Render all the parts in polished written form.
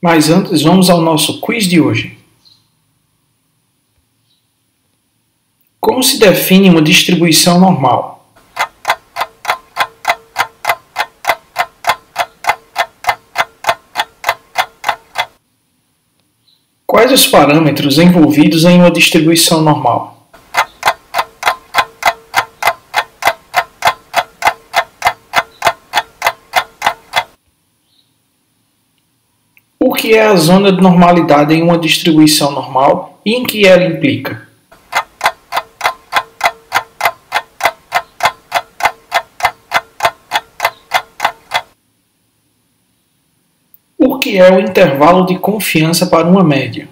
Mas antes, vamos ao nosso quiz de hoje. Como se define uma distribuição normal? Quais os parâmetros envolvidos em uma distribuição normal? O que é a zona de normalidade em uma distribuição normal e em que ela implica? O que é o intervalo de confiança para uma média?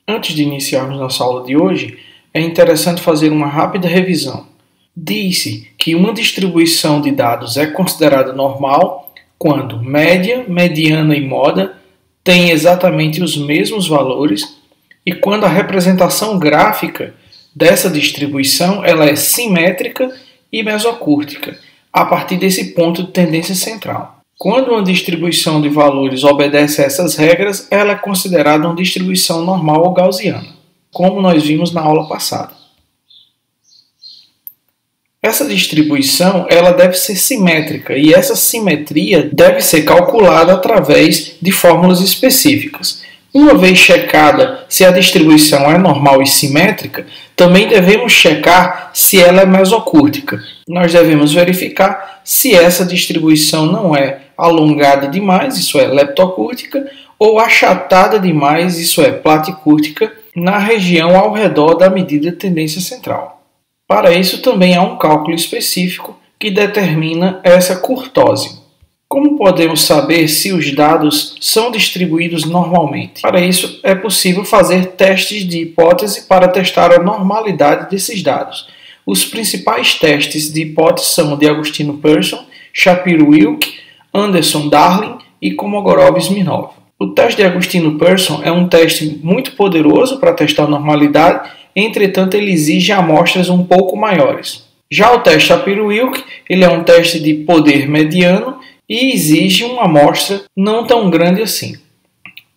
Antes de iniciarmos nossa aula de hoje, é interessante fazer uma rápida revisão. Diz-se que uma distribuição de dados é considerada normal quando média, mediana e moda têm exatamente os mesmos valores e quando a representação gráfica dessa distribuição ela é simétrica e mesocúrtica, a partir desse ponto de tendência central. Quando uma distribuição de valores obedece a essas regras, ela é considerada uma distribuição normal ou gaussiana, como nós vimos na aula passada. Essa distribuição ela deve ser simétrica e essa simetria deve ser calculada através de fórmulas específicas. Uma vez checada se a distribuição é normal e simétrica, também devemos checar se ela é mesocúrtica. Nós devemos verificar se essa distribuição não é alongada demais, isso é leptocúrtica, ou achatada demais, isso é platicúrtica, na região ao redor da medida de tendência central. Para isso também há um cálculo específico que determina essa curtose. Como podemos saber se os dados são distribuídos normalmente? Para isso, é possível fazer testes de hipótese para testar a normalidade desses dados. Os principais testes de hipótese são o de Agostino-Persson, Shapiro-Wilk, Anderson-Darling e Kolmogorov-Smirnov. O teste de Agostino-Persson é um teste muito poderoso para testar a normalidade, entretanto ele exige amostras um pouco maiores. Já o teste Shapiro-Wilk ele é um teste de poder mediano e exige uma amostra não tão grande assim.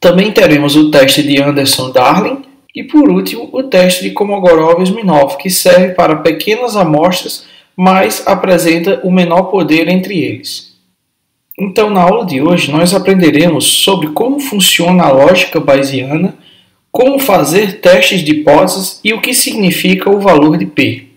Também teremos o teste de Anderson-Darling e, por último, o teste de Kolmogorov-Smirnov, que serve para pequenas amostras, mas apresenta o menor poder entre eles. Então, na aula de hoje, nós aprenderemos sobre como funciona a lógica bayesiana, como fazer testes de hipóteses e o que significa o valor de P.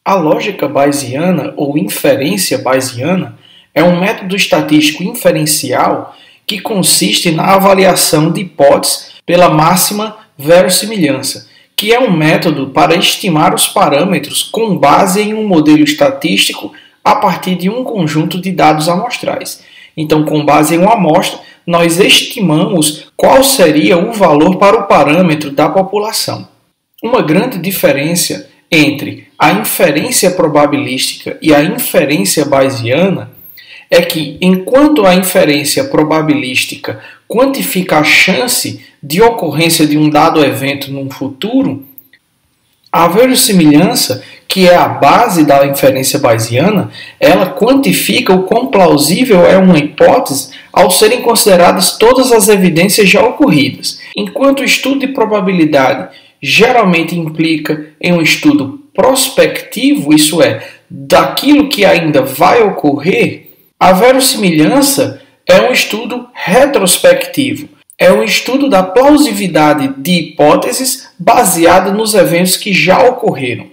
A lógica bayesiana ou inferência bayesiana é um método estatístico inferencial que consiste na avaliação de hipóteses pela máxima verossimilhança, que é um método para estimar os parâmetros com base em um modelo estatístico a partir de um conjunto de dados amostrais. Então, com base em uma amostra, nós estimamos qual seria o valor para o parâmetro da população. Uma grande diferença entre a inferência probabilística e a inferência bayesiana é que, enquanto a inferência probabilística quantifica a chance de ocorrência de um dado evento num futuro, a verossimilhança, que é a base da inferência bayesiana, ela quantifica o quão plausível é uma hipótese ao serem consideradas todas as evidências já ocorridas. Enquanto o estudo de probabilidade geralmente implica em um estudo prospectivo, isso é, daquilo que ainda vai ocorrer, a verossimilhança é um estudo retrospectivo. É um estudo da plausibilidade de hipóteses baseada nos eventos que já ocorreram.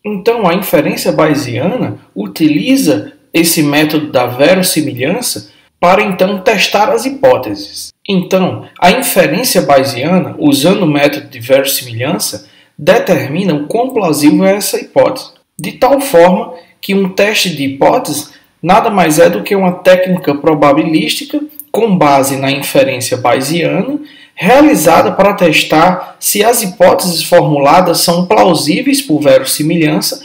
Então, a inferência bayesiana utiliza esse método da verossimilhança para então testar as hipóteses. Então, a inferência bayesiana, usando o método de verossimilhança, determina o quão plausível é essa hipótese, de tal forma que um teste de hipótese nada mais é do que uma técnica probabilística com base na inferência bayesiana, realizada para testar se as hipóteses formuladas são plausíveis por verossimilhança,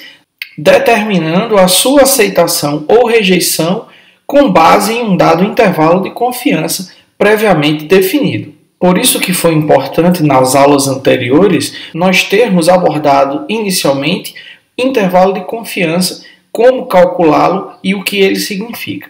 determinando a sua aceitação ou rejeição com base em um dado intervalo de confiança previamente definido. Por isso que foi importante nas aulas anteriores nós termos abordado inicialmente intervalo de confiança, como calculá-lo e o que ele significa.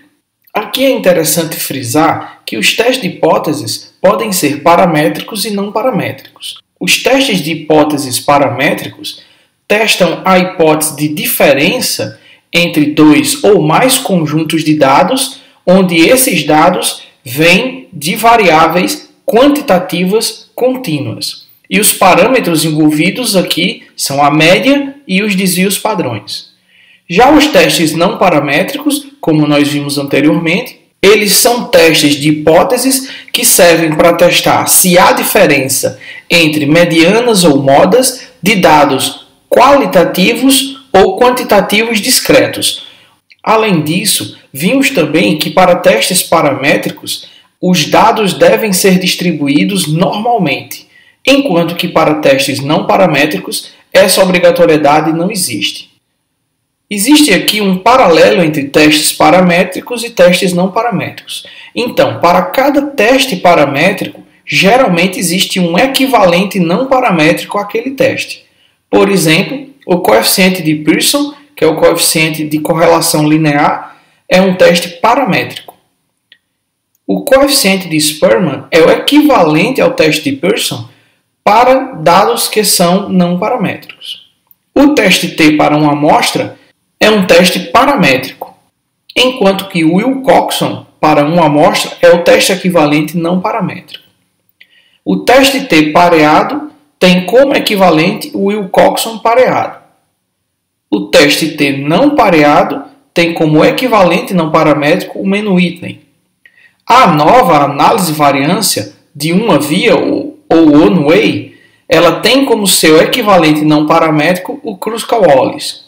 Aqui é interessante frisar que os testes de hipóteses podem ser paramétricos e não paramétricos. Os testes de hipóteses paramétricos testam a hipótese de diferença entre dois ou mais conjuntos de dados, onde esses dados vêm de variáveis quantitativas contínuas. E os parâmetros envolvidos aqui são a média e os desvios padrões. Já os testes não paramétricos, como nós vimos anteriormente, eles são testes de hipóteses que servem para testar se há diferença entre medianas ou modas de dados qualitativos ou quantitativos discretos. Além disso, vimos também que para testes paramétricos, os dados devem ser distribuídos normalmente, enquanto que para testes não paramétricos, essa obrigatoriedade não existe. Existe aqui um paralelo entre testes paramétricos e testes não paramétricos. Então, para cada teste paramétrico, geralmente existe um equivalente não paramétrico àquele teste. Por exemplo, o coeficiente de Pearson, que é o coeficiente de correlação linear, é um teste paramétrico. O coeficiente de Spearman é o equivalente ao teste de Pearson para dados que são não paramétricos. O teste T para uma amostra é um teste paramétrico, enquanto que o Wilcoxon para uma amostra é o teste equivalente não paramétrico. O teste T pareado tem como equivalente o Wilcoxon pareado. O teste T não pareado tem como equivalente não paramétrico o Mann-Whitney. A nova análise variância de uma via ou one-way, ela tem como seu equivalente não paramétrico o Kruskal-Wallis,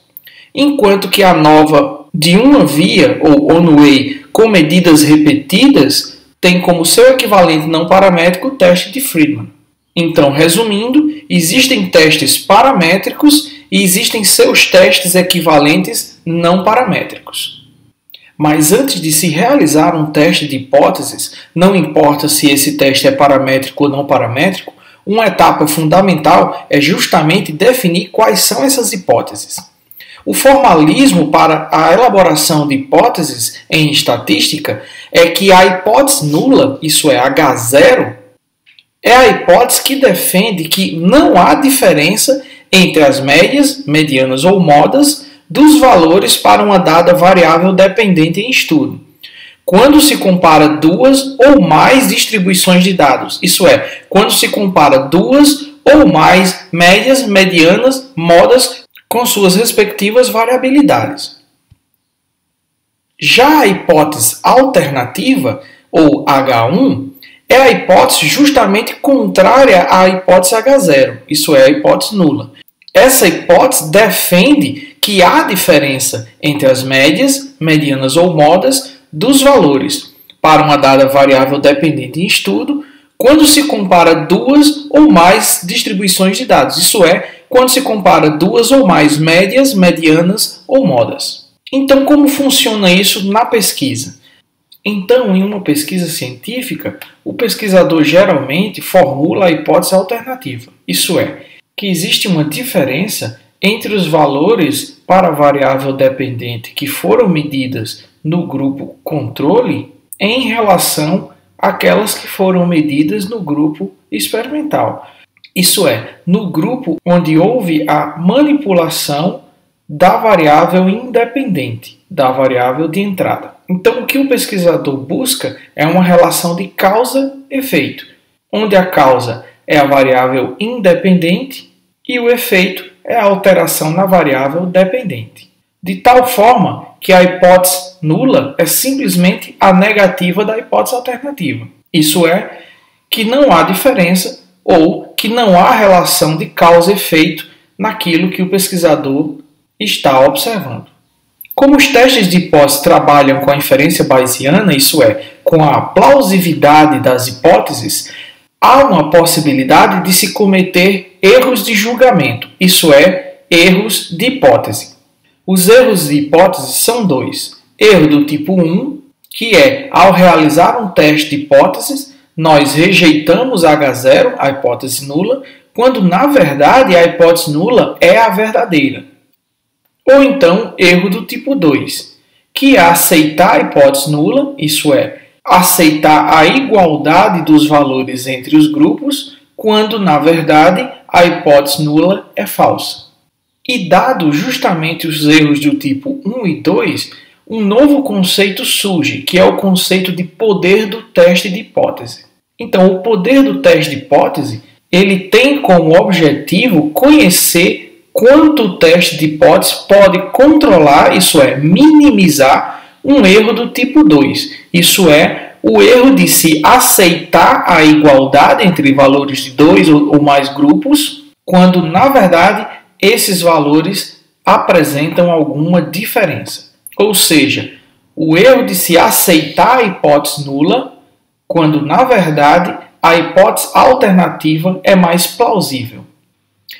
enquanto que a nova de uma via ou one-way com medidas repetidas tem como seu equivalente não paramétrico o teste de Friedman. Então, resumindo, existem testes paramétricos e existem seus testes equivalentes não paramétricos. Mas antes de se realizar um teste de hipóteses, não importa se esse teste é paramétrico ou não paramétrico, uma etapa fundamental é justamente definir quais são essas hipóteses. O formalismo para a elaboração de hipóteses em estatística é que a hipótese nula, isso é, H0, é a hipótese que defende que não há diferença entre as médias, medianas ou modas dos valores para uma dada variável dependente em estudo, quando se compara duas ou mais distribuições de dados, isso é, quando se compara duas ou mais médias, medianas, modas com suas respectivas variabilidades. Já a hipótese alternativa, ou H1, é a hipótese justamente contrária à hipótese H0, isso é, a hipótese nula. Essa hipótese defende que há diferença entre as médias, medianas ou modas dos valores para uma dada variável dependente em estudo quando se compara duas ou mais distribuições de dados, isso é, quando se compara duas ou mais médias, medianas ou modas. Então, como funciona isso na pesquisa? Então, em uma pesquisa científica, o pesquisador geralmente formula a hipótese alternativa, isso é, que existe uma diferença entre os valores para a variável dependente que foram medidas no grupo controle em relação àquelas que foram medidas no grupo experimental. Isso é, no grupo onde houve a manipulação da variável independente, da variável de entrada. Então, o que o pesquisador busca é uma relação de causa-efeito, onde a causa é a variável independente e o efeito é a alteração na variável dependente. De tal forma que a hipótese nula é simplesmente a negativa da hipótese alternativa. Isso é, que não há diferença ou que não há relação de causa-efeito naquilo que o pesquisador está observando. Como os testes de hipótese trabalham com a inferência bayesiana, isso é, com a plausibilidade das hipóteses, há uma possibilidade de se cometer erros de julgamento, isso é, erros de hipótese. Os erros de hipótese são dois. Erro do tipo 1, que é, ao realizar um teste de hipóteses, nós rejeitamos H0, a hipótese nula, quando na verdade a hipótese nula é a verdadeira. Ou então, erro do tipo 2, que é aceitar a hipótese nula, isso é, aceitar a igualdade dos valores entre os grupos, quando na verdade a hipótese nula é falsa. E dado justamente os erros do tipo 1 e 2, um novo conceito surge, que é o conceito de poder do teste de hipótese. Então, o poder do teste de hipótese, ele tem como objetivo conhecer quanto o teste de hipótese pode controlar, isso é, minimizar um erro do tipo 2. Isso é, o erro de se aceitar a igualdade entre valores de dois ou mais grupos, quando, na verdade, esses valores apresentam alguma diferença. Ou seja, o erro de se aceitar a hipótese nula, quando, na verdade, a hipótese alternativa é mais plausível.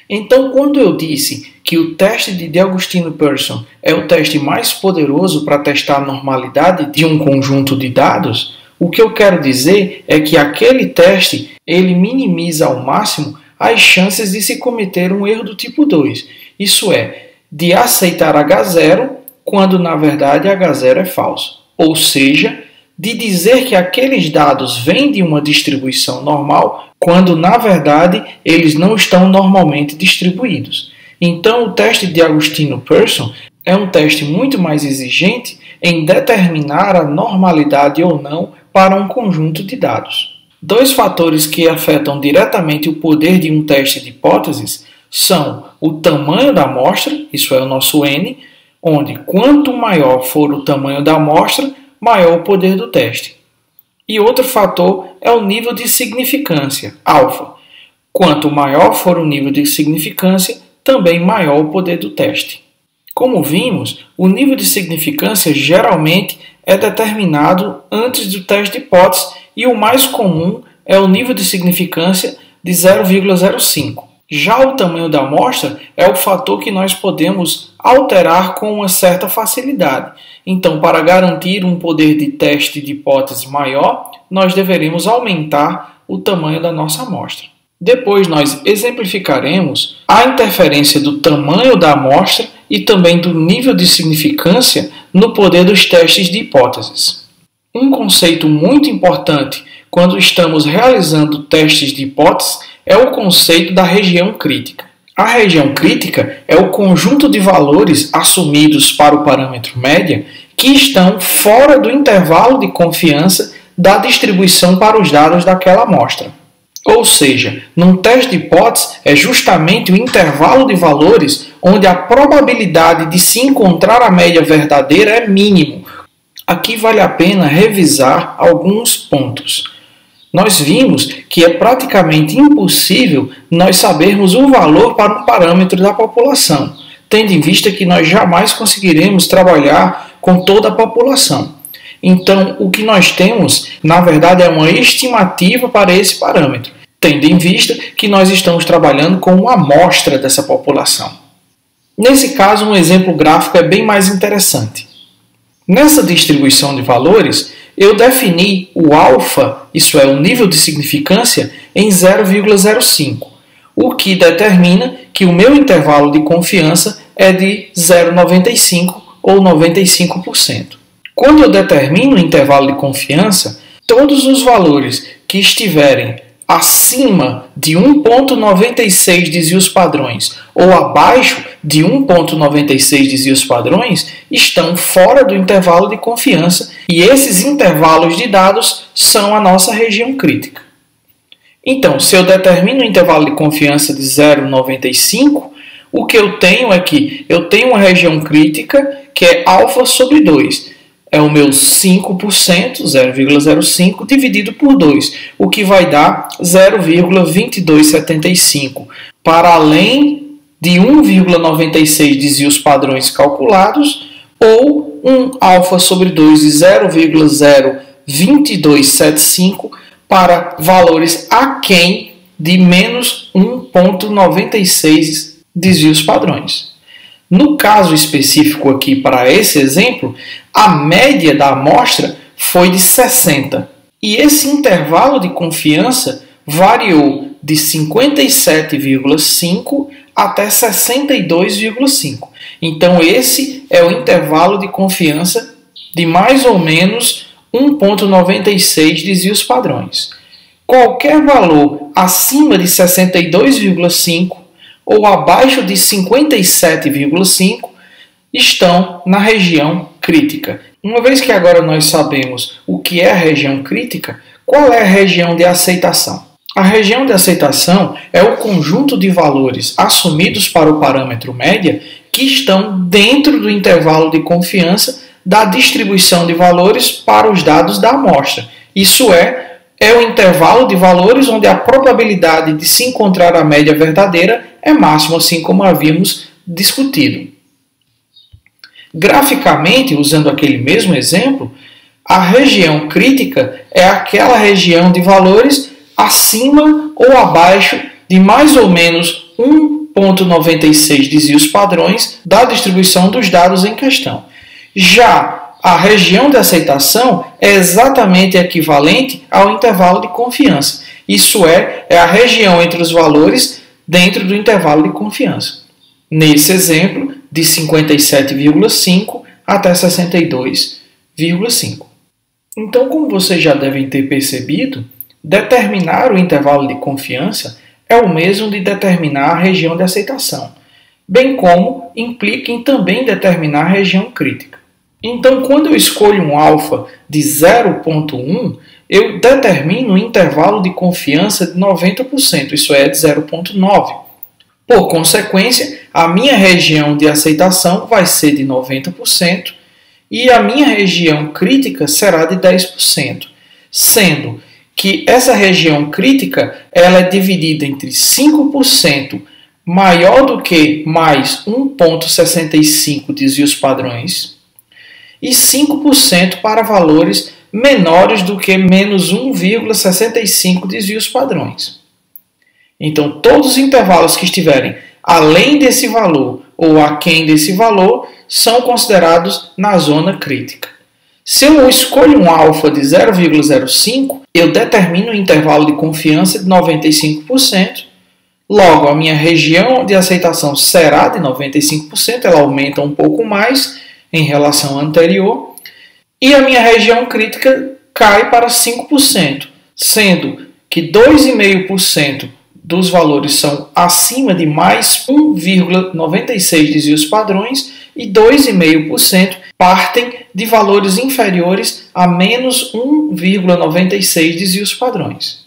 Então, quando eu disse que o teste de D'Agostino-Pearson é o teste mais poderoso para testar a normalidade de um conjunto de dados, o que eu quero dizer é que aquele teste ele minimiza ao máximo as chances de se cometer um erro do tipo 2, isso é, de aceitar H0 quando na verdade H0 é falso, ou seja, de dizer que aqueles dados vêm de uma distribuição normal quando na verdade eles não estão normalmente distribuídos. Então o teste de D'Agostino-Pearson é um teste muito mais exigente em determinar a normalidade ou não para um conjunto de dados. Dois fatores que afetam diretamente o poder de um teste de hipóteses são o tamanho da amostra, isso é o nosso N, onde quanto maior for o tamanho da amostra, maior o poder do teste. E outro fator é o nível de significância, alfa. Quanto maior for o nível de significância, também maior o poder do teste. Como vimos, o nível de significância geralmente é determinado antes do teste de hipótese e o mais comum é o nível de significância de 0,05. Já o tamanho da amostra é o fator que nós podemos alterar com uma certa facilidade. Então, para garantir um poder de teste de hipótese maior, nós deveremos aumentar o tamanho da nossa amostra. Depois nós exemplificaremos a interferência do tamanho da amostra e também do nível de significância no poder dos testes de hipóteses. Um conceito muito importante quando estamos realizando testes de hipótese é o conceito da região crítica. A região crítica é o conjunto de valores assumidos para o parâmetro média que estão fora do intervalo de confiança da distribuição para os dados daquela amostra. Ou seja, num teste de hipótese é justamente o intervalo de valores onde a probabilidade de se encontrar a média verdadeira é mínimo. Aqui vale a pena revisar alguns pontos. Nós vimos que é praticamente impossível nós sabermos o valor para um parâmetro da população, tendo em vista que nós jamais conseguiremos trabalhar com toda a população. Então, o que nós temos, na verdade, é uma estimativa para esse parâmetro, tendo em vista que nós estamos trabalhando com uma amostra dessa população. Nesse caso, um exemplo gráfico é bem mais interessante. Nessa distribuição de valores, eu defini o alfa, isso é, o nível de significância, em 0,05, o que determina que o meu intervalo de confiança é de 0,95 ou 95%. Quando eu determino o intervalo de confiança, todos os valores que estiverem acima de 1,96 desvios padrões ou abaixo de 1,96 desvios padrões estão fora do intervalo de confiança e esses intervalos de dados são a nossa região crítica. Então, se eu determino o intervalo de confiança de 0,95, o que eu tenho é que eu tenho uma região crítica que é alfa sobre 2. É o meu 5%, 0,05, dividido por 2, o que vai dar 0,2275, para além de 1,96 desvios padrões calculados, ou um alfa sobre 2 de 0,02275 para valores aquém de menos 1,96 desvios padrões. No caso específico aqui para esse exemplo, a média da amostra foi de 60. E esse intervalo de confiança variou de 57,5 até 62,5. Então, esse é o intervalo de confiança de mais ou menos 1,96 desvios padrões. Qualquer valor acima de 62,5 ou abaixo de 57,5 estão na região crítica. Uma vez que agora nós sabemos o que é a região crítica, qual é a região de aceitação? A região de aceitação é o conjunto de valores assumidos para o parâmetro média que estão dentro do intervalo de confiança da distribuição de valores para os dados da amostra. Isso é o intervalo de valores onde a probabilidade de se encontrar a média verdadeira é máxima, assim como havíamos discutido. Graficamente, usando aquele mesmo exemplo, a região crítica é aquela região de valores acima ou abaixo de mais ou menos 1,96 desvios padrões da distribuição dos dados em questão. Já a região de aceitação é exatamente equivalente ao intervalo de confiança. Isso é a região entre os valores dentro do intervalo de confiança. Nesse exemplo, de 57,5 até 62,5. Então, como vocês já devem ter percebido, determinar o intervalo de confiança é o mesmo de determinar a região de aceitação, bem como implica em também determinar a região crítica. Então, quando eu escolho um alfa de 0,1, eu determino um intervalo de confiança de 90%, isso é, de 0,9. Por consequência, a minha região de aceitação vai ser de 90% e a minha região crítica será de 10%, sendo que essa região crítica ela é dividida entre 5% maior do que mais 1,65 desvios padrões e 5% para valores menores do que menos 1,65 desvios padrões. Então, todos os intervalos que estiverem além desse valor ou aquém desse valor são considerados na zona crítica. Se eu escolho um alfa de 0,05, eu determino um intervalo de confiança de 95%. Logo, a minha região de aceitação será de 95%, ela aumenta um pouco mais em relação à anterior. E a minha região crítica cai para 5%, sendo que 2,5% dos valores são acima de mais 1,96 desvios padrões e 2,5% partem de valores inferiores a menos 1,96 desvios padrões.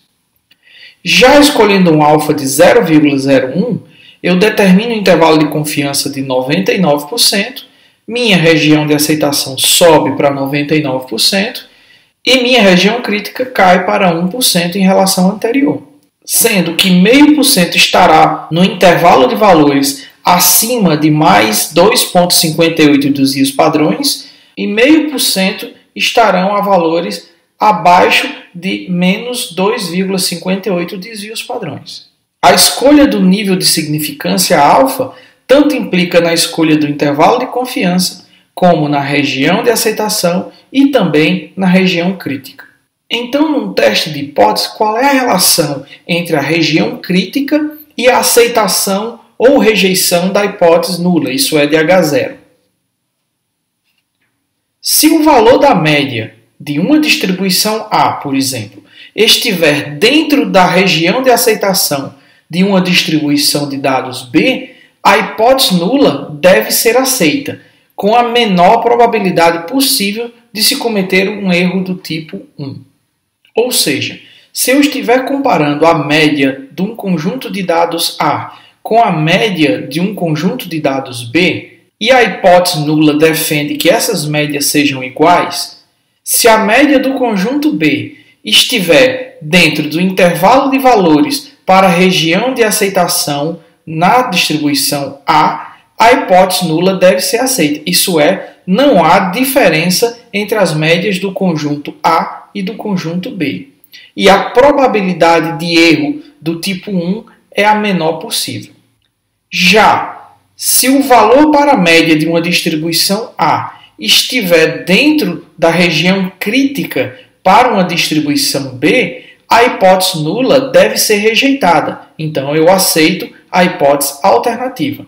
Já escolhendo um alfa de 0,01, eu determino um intervalo de confiança de 99%, minha região de aceitação sobe para 99% e minha região crítica cai para 1% em relação à anterior. Sendo que 0,5% estará no intervalo de valores acima de mais 2,58 desvios padrões e 0,5% estarão a valores abaixo de menos 2,58 desvios padrões. A escolha do nível de significância alfa tanto implica na escolha do intervalo de confiança como na região de aceitação e também na região crítica. Então, num teste de hipótese, qual é a relação entre a região crítica e a aceitação ou rejeição da hipótese nula, isso é, de H0? Se o valor da média de uma distribuição A, por exemplo, estiver dentro da região de aceitação de uma distribuição de dados B, a hipótese nula deve ser aceita, com a menor probabilidade possível de se cometer um erro do tipo 1. Ou seja, se eu estiver comparando a média de um conjunto de dados A com a média de um conjunto de dados B, e a hipótese nula defende que essas médias sejam iguais, se a média do conjunto B estiver dentro do intervalo de valores para a região de aceitação na distribuição A, a hipótese nula deve ser aceita. Isso é, não há diferença entre as médias do conjunto A e do conjunto B. E a probabilidade de erro do tipo 1 é a menor possível. Já, se o valor para a média de uma distribuição A estiver dentro da região crítica para uma distribuição B, a hipótese nula deve ser rejeitada. Então, eu aceito a hipótese alternativa.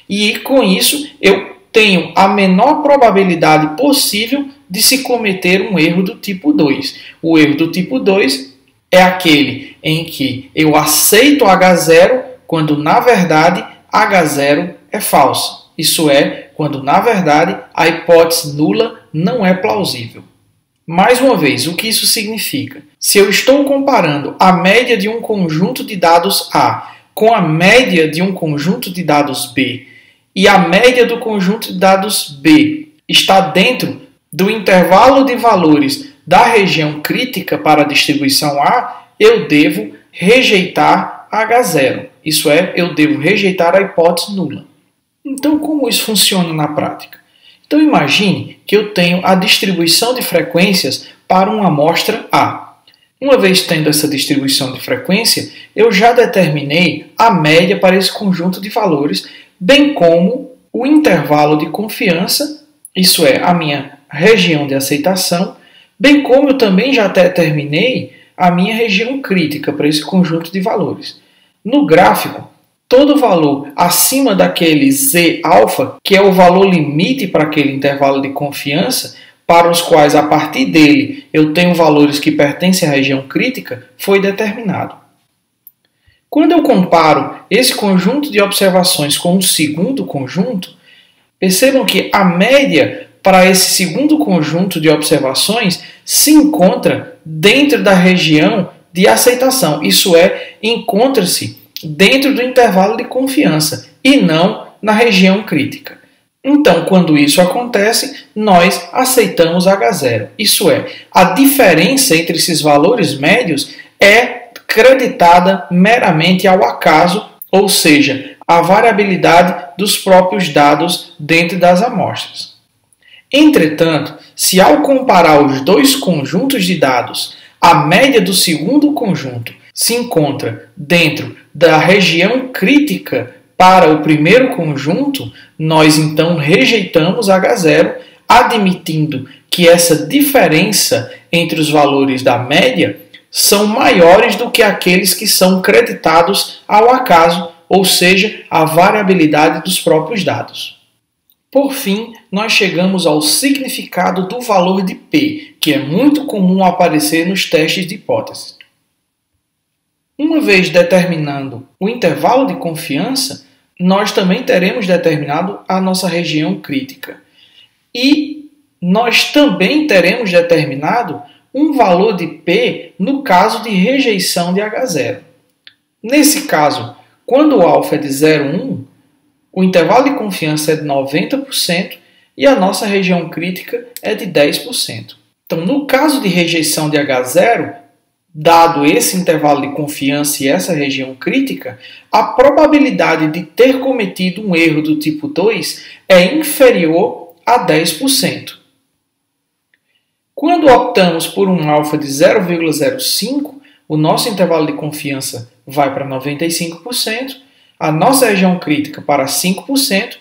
E, com isso, eu tenho a menor probabilidade possível de se cometer um erro do tipo 2. O erro do tipo 2 é aquele em que eu aceito H0 quando, na verdade, H0 é falsa. Isso é, quando, na verdade, a hipótese nula não é plausível. Mais uma vez, o que isso significa? Se eu estou comparando a média de um conjunto de dados A com a média de um conjunto de dados B, e a média do conjunto de dados B está dentro do intervalo de valores da região crítica para a distribuição A, eu devo rejeitar H0. Isso é, eu devo rejeitar a hipótese nula. Então, como isso funciona na prática? Então, imagine que eu tenho a distribuição de frequências para uma amostra A. Uma vez tendo essa distribuição de frequência, eu já determinei a média para esse conjunto de valores, bem como o intervalo de confiança, isso é, a minha região de aceitação, bem como eu também já determinei a minha região crítica para esse conjunto de valores. No gráfico, todo valor acima daquele Z-alfa, que é o valor limite para aquele intervalo de confiança, para os quais, a partir dele, eu tenho valores que pertencem à região crítica, foi determinado. Quando eu comparo esse conjunto de observações com o segundo conjunto, percebam que a média para esse segundo conjunto de observações se encontra dentro da região de aceitação. Isso é, encontra-se dentro do intervalo de confiança e não na região crítica. Então, quando isso acontece, nós aceitamos H0. Isso é, a diferença entre esses valores médios é creditada meramente ao acaso, ou seja, à variabilidade dos próprios dados dentro das amostras. Entretanto, se ao comparar os dois conjuntos de dados, a média do segundo conjunto se encontra dentro da região crítica para o primeiro conjunto, nós então rejeitamos H0, admitindo que essa diferença entre os valores da média são maiores do que aqueles que são creditados ao acaso, ou seja, à variabilidade dos próprios dados. Por fim, nós chegamos ao significado do valor de P, que é muito comum aparecer nos testes de hipótese. Uma vez determinando o intervalo de confiança, nós também teremos determinado a nossa região crítica. E nós também teremos determinado um valor de P no caso de rejeição de H0. Nesse caso, quando o alfa é de 0,1, o intervalo de confiança é de 90% e a nossa região crítica é de 10%. Então, no caso de rejeição de H0, dado esse intervalo de confiança e essa região crítica, a probabilidade de ter cometido um erro do tipo 2 é inferior a 10%. Quando optamos por um alfa de 0,05, o nosso intervalo de confiança vai para 95%, a nossa região crítica para 5%,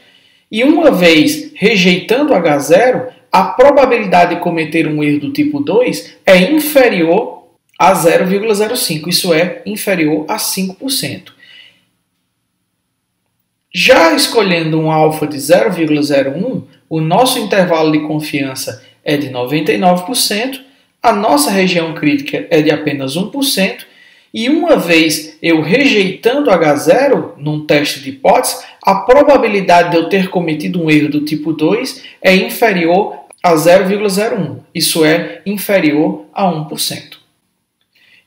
e uma vez rejeitando H0, a probabilidade de cometer um erro do tipo 2 é inferior a 0,05, isso é, inferior a 5%. Já escolhendo um alfa de 0,01, o nosso intervalo de confiança é de 99%, a nossa região crítica é de apenas 1%, e uma vez eu rejeitando H0 num teste de hipótese, a probabilidade de eu ter cometido um erro do tipo 2 é inferior a 0,01, isso é, inferior a 1%.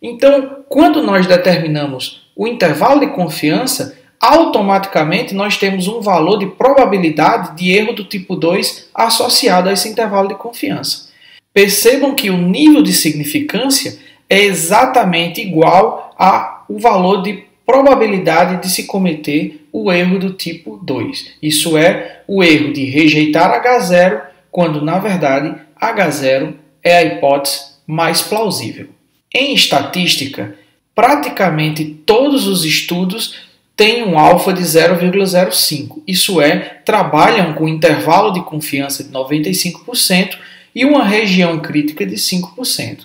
Então, quando nós determinamos o intervalo de confiança, automaticamente nós temos um valor de probabilidade de erro do tipo 2 associado a esse intervalo de confiança. Percebam que o nível de significância é exatamente igual ao valor de probabilidade de se cometer o erro do tipo 2. Isso é, o erro de rejeitar H0, quando na verdade H0 é a hipótese mais plausível. Em estatística, praticamente todos os estudos têm um alfa de 0,05. Isso é, trabalham com intervalo de confiança de 95% e uma região crítica de 5%.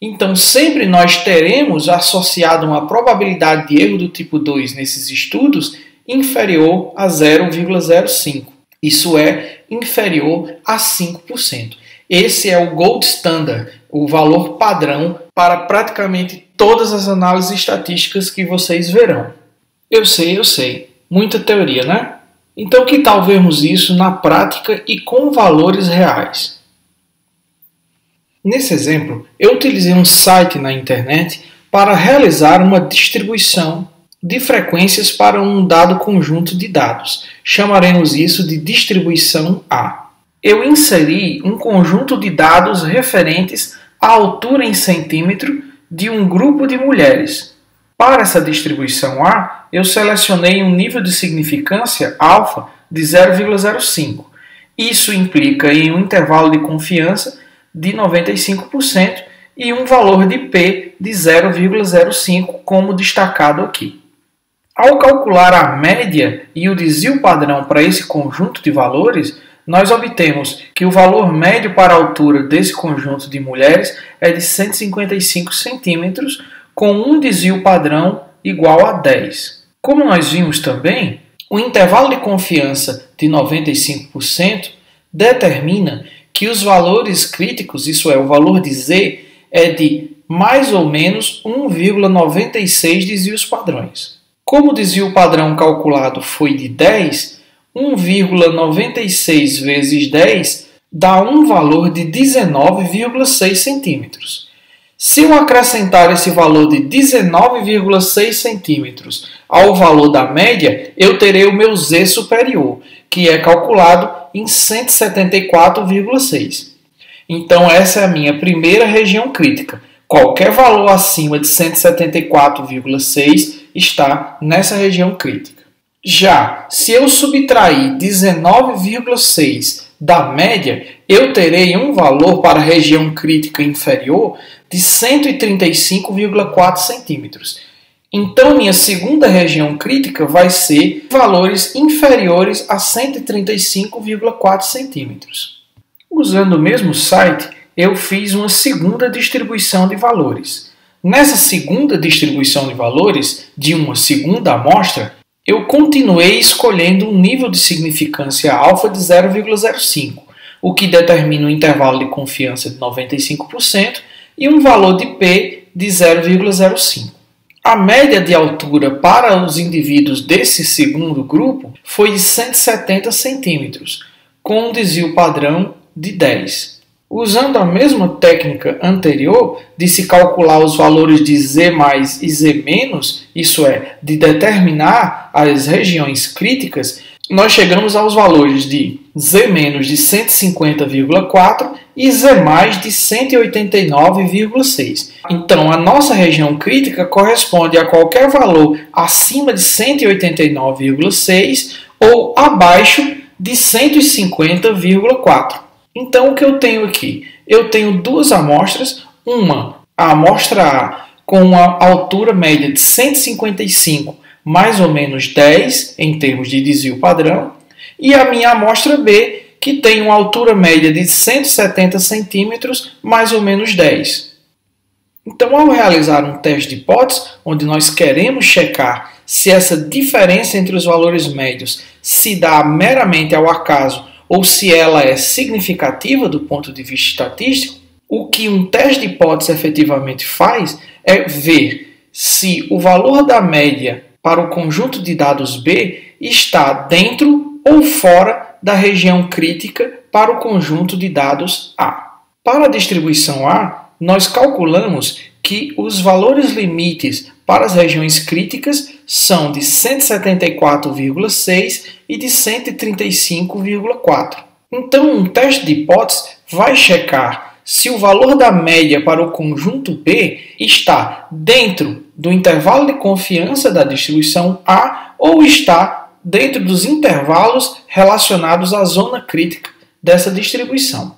Então, sempre nós teremos associado uma probabilidade de erro do tipo 2 nesses estudos inferior a 0,05. Isso é, inferior a 5%. Esse é o gold standard, o valor padrão para praticamente todas as análises estatísticas que vocês verão. Eu sei. Muita teoria, né? Então, que tal vermos isso na prática e com valores reais? Nesse exemplo, eu utilizei um site na internet para realizar uma distribuição de frequências para um dado conjunto de dados. Chamaremos isso de distribuição A. Eu inseri um conjunto de dados referentes à altura em centímetro de um grupo de mulheres. Para essa distribuição A, eu selecionei um nível de significância alfa de 0,05. Isso implica em um intervalo de confiança de 95% e um valor de P de 0,05, como destacado aqui. Ao calcular a média e o desvio padrão para esse conjunto de valores, nós obtemos que o valor médio para a altura desse conjunto de mulheres é de 155 centímetros, com um desvio padrão igual a 10. Como nós vimos também, o intervalo de confiança de 95% determina que os valores críticos, isso é, o valor de Z, é de mais ou menos 1,96 desvios padrões. Como o desvio padrão calculado foi de 10, 1,96 vezes 10 dá um valor de 19,6 centímetros. Se eu acrescentar esse valor de 19,6 centímetros ao valor da média, eu terei o meu Z superior, que é calculado em 174,6. Então, essa é a minha primeira região crítica. Qualquer valor acima de 174,6 está nessa região crítica. Já, se eu subtrair 19,6 da média, eu terei um valor para a região crítica inferior de 135,4 centímetros. Então, minha segunda região crítica vai ser valores inferiores a 135,4 centímetros. Usando o mesmo site, eu fiz uma segunda distribuição de valores. Nessa segunda distribuição de valores, de uma segunda amostra, eu continuei escolhendo um nível de significância alfa de 0,05, o que determina um intervalo de confiança de 95% e um valor de P de 0,05. A média de altura para os indivíduos desse segundo grupo foi de 170 centímetros, com um desvio padrão de 10. Usando a mesma técnica anterior de se calcular os valores de Z mais e Z menos, isso é, de determinar as regiões críticas, nós chegamos aos valores de Z menos de 150,4 e Z mais de 189,6. Então, a nossa região crítica corresponde a qualquer valor acima de 189,6 ou abaixo de 150,4. Então, o que eu tenho aqui? Eu tenho duas amostras, a amostra A com uma altura média de 155, mais ou menos 10 em termos de desvio padrão, e a minha amostra B, que tem uma altura média de 170 centímetros, mais ou menos 10. Então, ao realizar um teste de hipótese, onde nós queremos checar se essa diferença entre os valores médios se dá meramente ao acaso ou se ela é significativa do ponto de vista estatístico, o que um teste de hipótese efetivamente faz é ver se o valor da média para o conjunto de dados B está dentro ou fora da região crítica para o conjunto de dados A. Para a distribuição A, nós calculamos que os valores limites para as regiões críticas são de 174,6 e de 135,4. Então, um teste de hipótese vai checar se o valor da média para o conjunto B está dentro do intervalo de confiança da distribuição A ou está dentro dos intervalos relacionados à zona crítica dessa distribuição.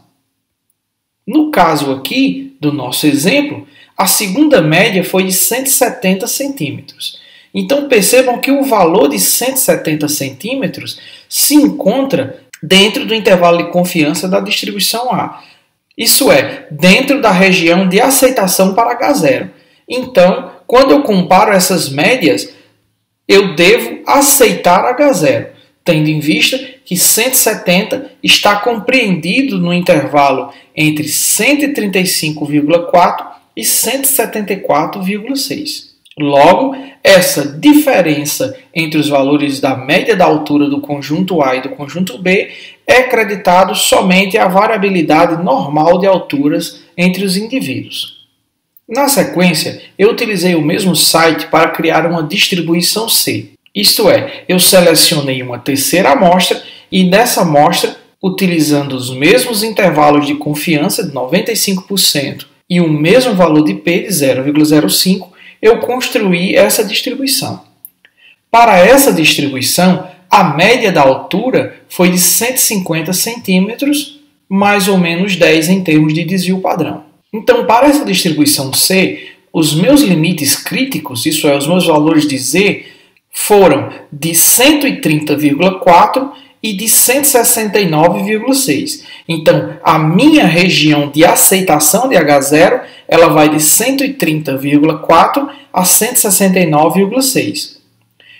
No caso aqui do nosso exemplo, a segunda média foi de 170 centímetros. Então percebam que o valor de 170 centímetros se encontra dentro do intervalo de confiança da distribuição A. Isso é, dentro da região de aceitação para H0. Então, quando eu comparo essas médias, eu devo aceitar H0, tendo em vista que 170 está compreendido no intervalo entre 135,4 e 174,6. Logo, essa diferença entre os valores da média da altura do conjunto A e do conjunto B é acreditado somente à variabilidade normal de alturas entre os indivíduos. Na sequência, eu utilizei o mesmo site para criar uma distribuição C. Isto é, eu selecionei uma terceira amostra e nessa amostra, utilizando os mesmos intervalos de confiança de 95% e o mesmo valor de P de 0,05, eu construí essa distribuição. Para essa distribuição, a média da altura foi de 150 centímetros, mais ou menos 10 em termos de desvio padrão. Então, para essa distribuição C, os meus limites críticos, isso é, os meus valores de Z, foram de 130,4 e de 169,6. Então, a minha região de aceitação de H0 ela vai de 130,4 a 169,6.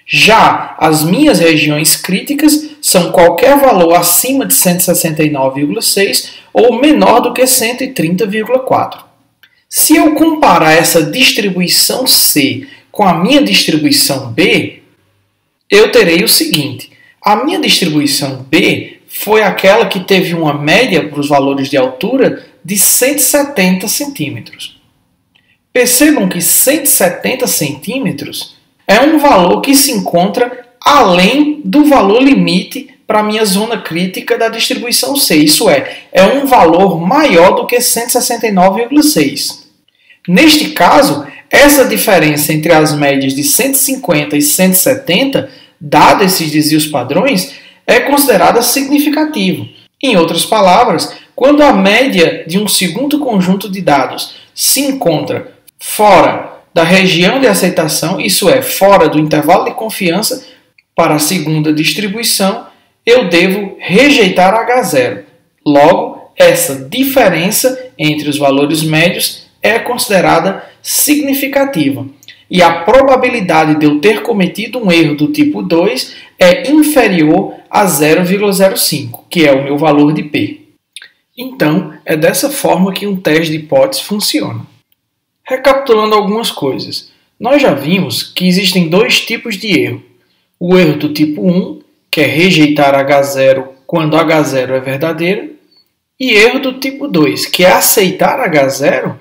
Já as minhas regiões críticas são qualquer valor acima de 169,6 ou menor do que 130,4. Se eu comparar essa distribuição C com a minha distribuição B, eu terei o seguinte. A minha distribuição B foi aquela que teve uma média para os valores de altura de 170 centímetros. Percebam que 170 centímetros é um valor que se encontra além do valor limite para a minha zona crítica da distribuição C. Isso é um valor maior do que 169,6. Neste caso, essa diferença entre as médias de 150 e 170, dados esses desvios padrões, é considerada significativa. Em outras palavras, quando a média de um segundo conjunto de dados se encontra fora da região de aceitação, isso é, fora do intervalo de confiança para a segunda distribuição, eu devo rejeitar H0. Logo, essa diferença entre os valores médios é considerada significativa. E a probabilidade de eu ter cometido um erro do tipo 2 é inferior a 0,05, que é o meu valor de P. Então, é dessa forma que um teste de hipótese funciona. Recapitulando algumas coisas, nós já vimos que existem dois tipos de erro. O erro do tipo 1, que é rejeitar H0 quando H0 é verdadeiro, e erro do tipo 2, que é aceitar H0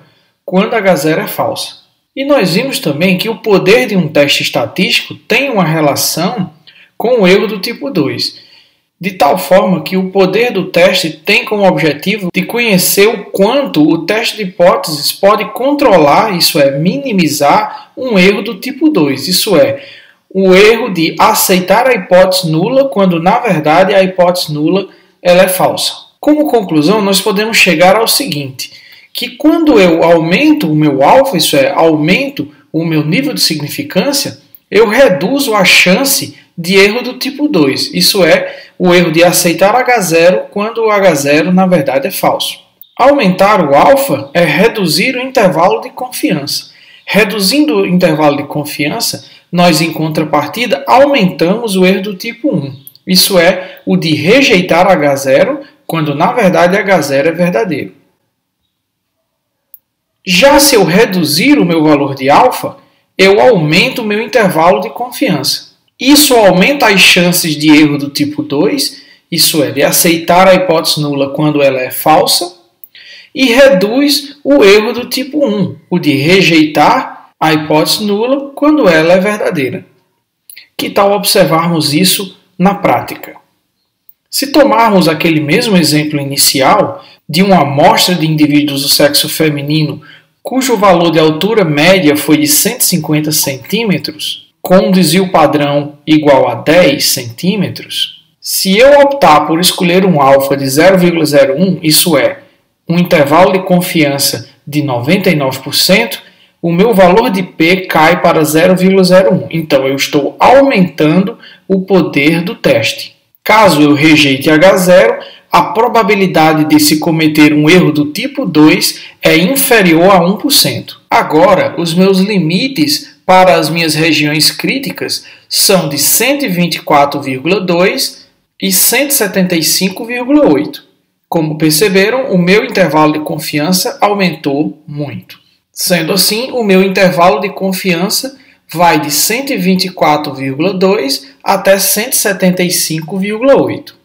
quando H0 é falsa. E nós vimos também que o poder de um teste estatístico tem uma relação com o erro do tipo 2, de tal forma que o poder do teste tem como objetivo de conhecer o quanto o teste de hipóteses pode controlar, isso é, minimizar um erro do tipo 2, isso é, o erro de aceitar a hipótese nula quando, na verdade, a hipótese nula ela é falsa. Como conclusão, nós podemos chegar ao seguinte, que quando eu aumento o meu alfa, isso é, aumento o meu nível de significância, eu reduzo a chance de erro do tipo 2, isso é, o erro de aceitar H0 quando o H0 na verdade é falso. Aumentar o alfa é reduzir o intervalo de confiança. Reduzindo o intervalo de confiança, nós em contrapartida aumentamos o erro do tipo 1, isso é, o de rejeitar H0 quando na verdade H0 é verdadeiro. Já se eu reduzir o meu valor de alfa, eu aumento o meu intervalo de confiança. Isso aumenta as chances de erro do tipo 2, isso é, de aceitar a hipótese nula quando ela é falsa, e reduz o erro do tipo 1, o de rejeitar a hipótese nula quando ela é verdadeira. Que tal observarmos isso na prática? Se tomarmos aquele mesmo exemplo inicial de uma amostra de indivíduos do sexo feminino cujo valor de altura média foi de 150 centímetros, com um desvio padrão igual a 10 centímetros, se eu optar por escolher um alfa de 0,01, isso é, um intervalo de confiança de 99%, o meu valor de P cai para 0,01. Então, eu estou aumentando o poder do teste. Caso eu rejeite H0, a probabilidade de se cometer um erro do tipo 2 é inferior a 1%. Agora, os meus limites para as minhas regiões críticas são de 124,2 e 175,8. Como perceberam, o meu intervalo de confiança aumentou muito. Sendo assim, o meu intervalo de confiança vai de 124,2 até 175,8.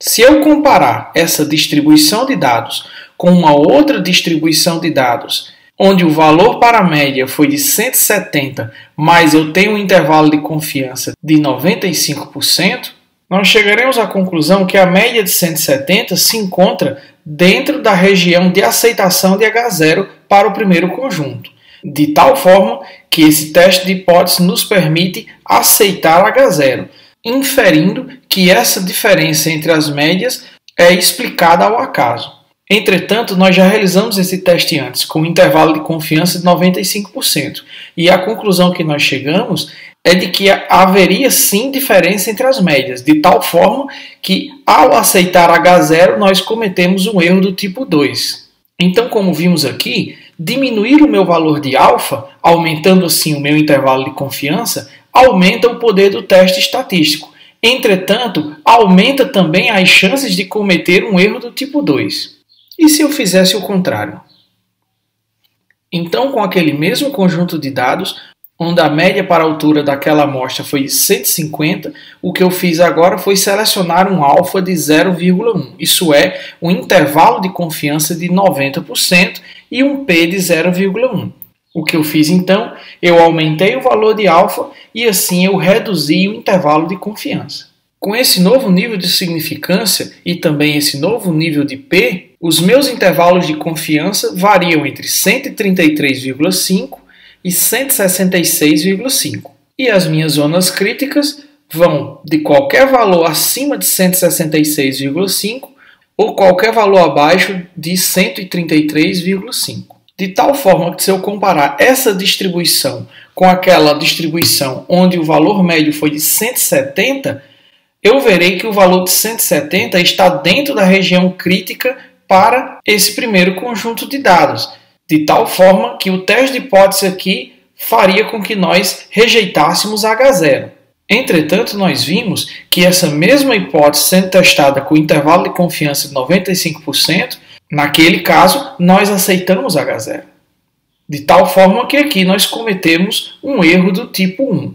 Se eu comparar essa distribuição de dados com uma outra distribuição de dados, onde o valor para a média foi de 170, mas eu tenho um intervalo de confiança de 95%, nós chegaremos à conclusão que a média de 170 se encontra dentro da região de aceitação de H0 para o primeiro conjunto, de tal forma que esse teste de hipótese nos permite aceitar H0, inferindo que essa diferença entre as médias é explicada ao acaso. Entretanto, nós já realizamos esse teste antes, com um intervalo de confiança de 95%, e a conclusão que nós chegamos é de que haveria sim diferença entre as médias, de tal forma que, ao aceitar H0, nós cometemos um erro do tipo 2. Então, como vimos aqui, diminuir o meu valor de alfa, aumentando assim o meu intervalo de confiança, aumenta o poder do teste estatístico. Entretanto, aumenta também as chances de cometer um erro do tipo 2. E se eu fizesse o contrário? Então, com aquele mesmo conjunto de dados, onde a média para a altura daquela amostra foi 150, o que eu fiz agora foi selecionar um alfa de 0,1, isso é, um intervalo de confiança de 90% e um P de 0,1. O que eu fiz então? Eu aumentei o valor de alfa e assim eu reduzi o intervalo de confiança. Com esse novo nível de significância e também esse novo nível de P, os meus intervalos de confiança variam entre 133,5 e 166,5. E as minhas zonas críticas vão de qualquer valor acima de 166,5 ou qualquer valor abaixo de 133,5. De tal forma que, se eu comparar essa distribuição com aquela distribuição onde o valor médio foi de 170, eu verei que o valor de 170 está dentro da região crítica para esse primeiro conjunto de dados, de tal forma que o teste de hipótese aqui faria com que nós rejeitássemos H0. Entretanto, nós vimos que essa mesma hipótese sendo testada com intervalo de confiança de 95%, naquele caso, nós aceitamos H0. De tal forma que aqui nós cometemos um erro do tipo 1.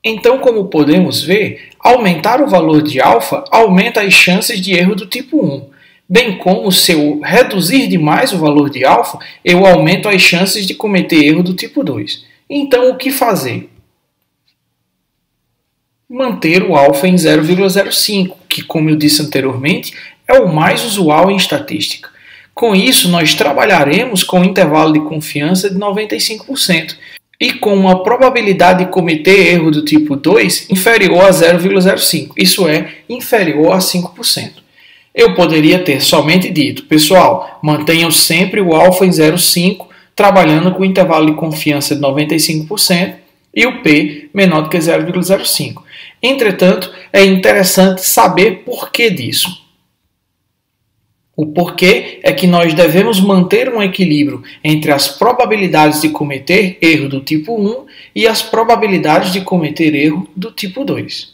Então, como podemos ver, aumentar o valor de alfa aumenta as chances de erro do tipo 1, bem como se eu reduzir demais o valor de alfa, eu aumento as chances de cometer erro do tipo 2. Então, o que fazer? Manter o alfa em 0,05, que, como eu disse anteriormente, é o mais usual em estatística. Com isso, nós trabalharemos com um intervalo de confiança de 95% e com uma probabilidade de cometer erro do tipo 2 inferior a 0,05, isso é, inferior a 5%. Eu poderia ter somente dito, pessoal, mantenham sempre o alfa em 0,5, trabalhando com intervalo de confiança de 95% e o P menor do que 0,05. Entretanto, é interessante saber por que disso. O porquê é que nós devemos manter um equilíbrio entre as probabilidades de cometer erro do tipo 1 e as probabilidades de cometer erro do tipo 2.